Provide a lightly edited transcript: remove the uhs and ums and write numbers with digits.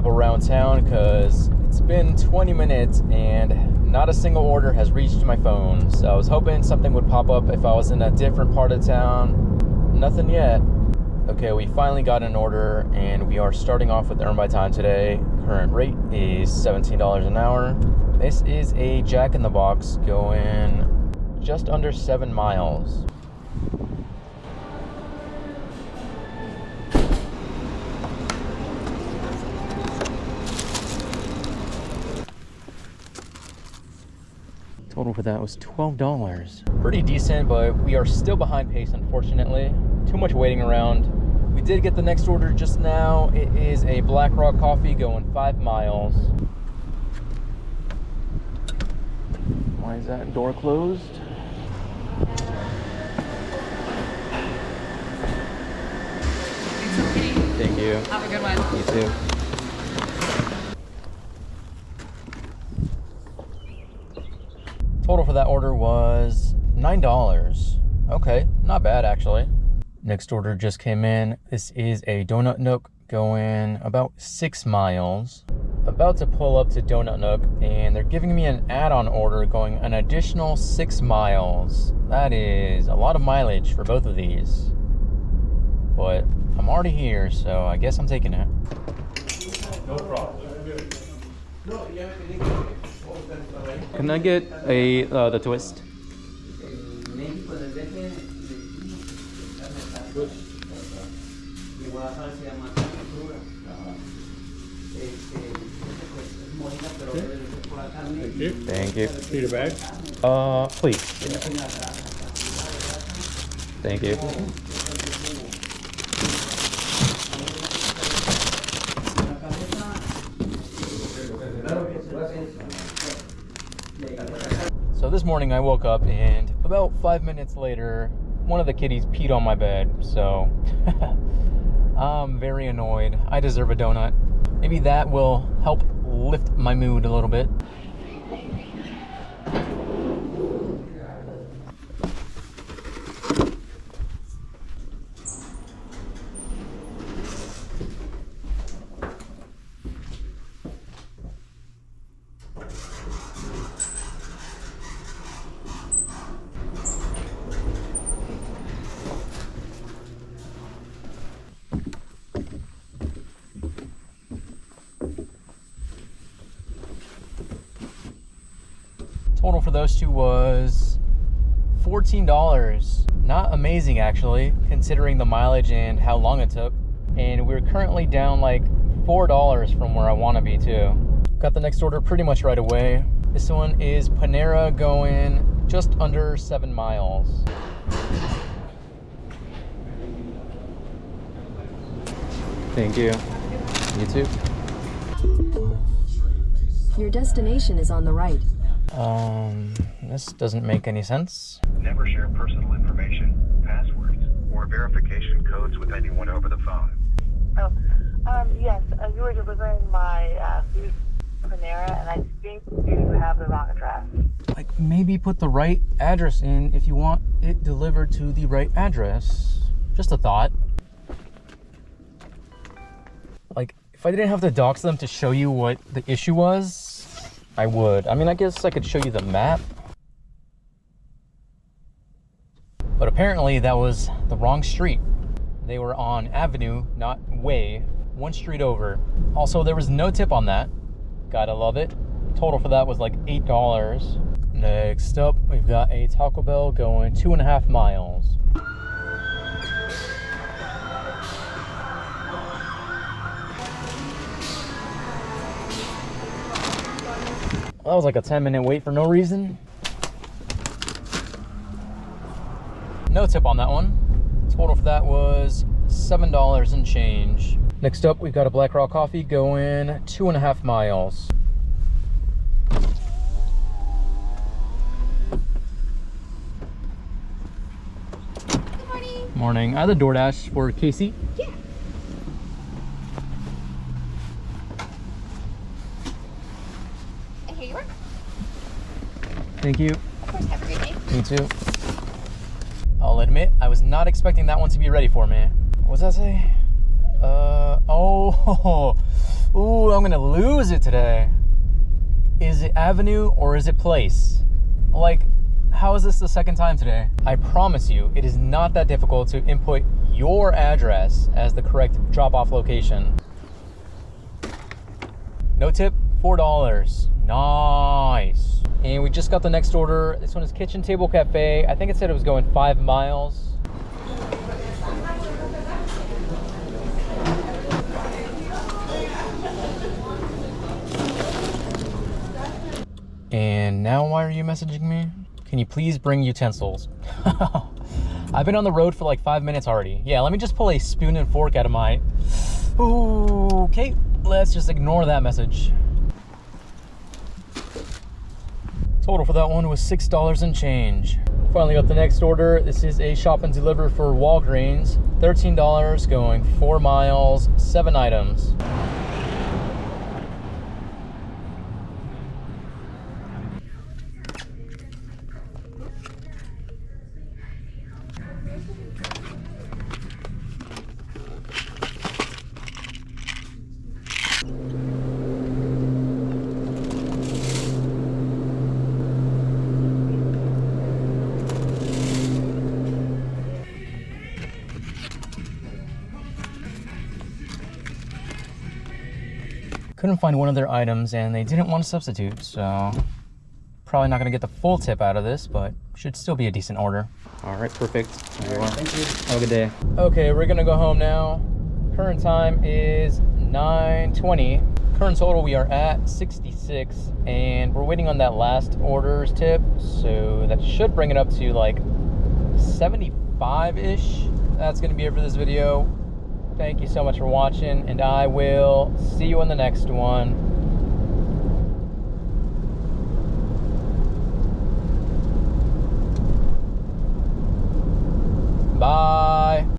travel around town because it's been 20 minutes and not a single order has reached my phone. So I was hoping something would pop up if I was in a different part of town. Nothing yet. Okay, we finally got an order and we are starting off with Earn by Time today. Current rate is $17 an hour. This is a Jack in the Box going just under 7 miles. Total for that was $12. Pretty decent, but we are still behind pace, unfortunately. Too much waiting around. We did get the next order just now. It is a Black Rock coffee going 5 miles. Why is that door closed? Thank you. Have a good one. You too. Total for that order was $9. Okay, not bad actually. Next order just came in. This is a Donut Nook going about 6 miles. About to pull up to Donut Nook and they're giving me an add-on order going an additional 6 miles. That is a lot of mileage for both of these. But I'm already here, so I guess I'm taking it. No problem. Can I get a the twist? Thank you. Thank you. Need a bag? Please. Yeah. Thank you. So this morning I woke up and about 5 minutes later, one of the kitties peed on my bed. So I'm very annoyed. I deserve a donut. Maybe that will help lift my mood a little bit. Total for those two was $14. Not amazing actually, considering the mileage and how long it took. And we're currently down like $4 from where I want to be too. Got the next order pretty much right away. This one is Panera going just under 7 miles. Thank you. You too. Your destination is on the right. This doesn't make any sense. Never share personal information, passwords, or verification codes with anyone over the phone. Yes, you were delivering my food to Panera, and I think you have the wrong address. Like, maybe put the right address in if you want it delivered to the right address. Just a thought. Like, if I didn't have to dox them to show you what the issue was, I would. I mean, I guess I could show you the map. But apparently that was the wrong street. They were on Avenue, not Way, one street over. Also, there was no tip on that. Gotta love it. Total for that was like $8. Next up, we've got a Taco Bell going 2.5 miles. That was like a 10-minute wait for no reason. No tip on that one. Total for that was $7 and change. Next up, we've got a Black Rock coffee going 2.5 miles. Good morning. Morning. I had a DoorDash for Casey. Yeah. And here you are. Thank you. Of course, have a great day. Me too. I'll admit, I was not expecting that one to be ready for me. What does that say? Oh, Ooh, I'm gonna lose it today. Is it Avenue or is it Place? Like, how is this the second time today? I promise you, it is not that difficult to input your address as the correct drop-off location. No tip, $4. Nice. And we just got the next order. This one is Kitchen Table Cafe. I think it said it was going 5 miles. And now why are you messaging me? Can you please bring utensils? I've been on the road for like 5 minutes already. Yeah, let me just pull a spoon and fork out of my... Ooh, okay, let's just ignore that message. Total for that one was $6 and change. Finally got the next order. This is a shop and deliver for Walgreens. $13, going 4 miles, 7 items. Couldn't find one of their items and they didn't want to substitute, so probably not gonna get the full tip out of this, but should still be a decent order. All right, perfect. There you are. Thank you. Have a good day. Okay, we're gonna go home now. Current time is 9:20. Current total, we are at 66, and we're waiting on that last order's tip, so that should bring it up to like 75-ish. That's gonna be it for this video. Thank you so much for watching, and I will see you in the next one.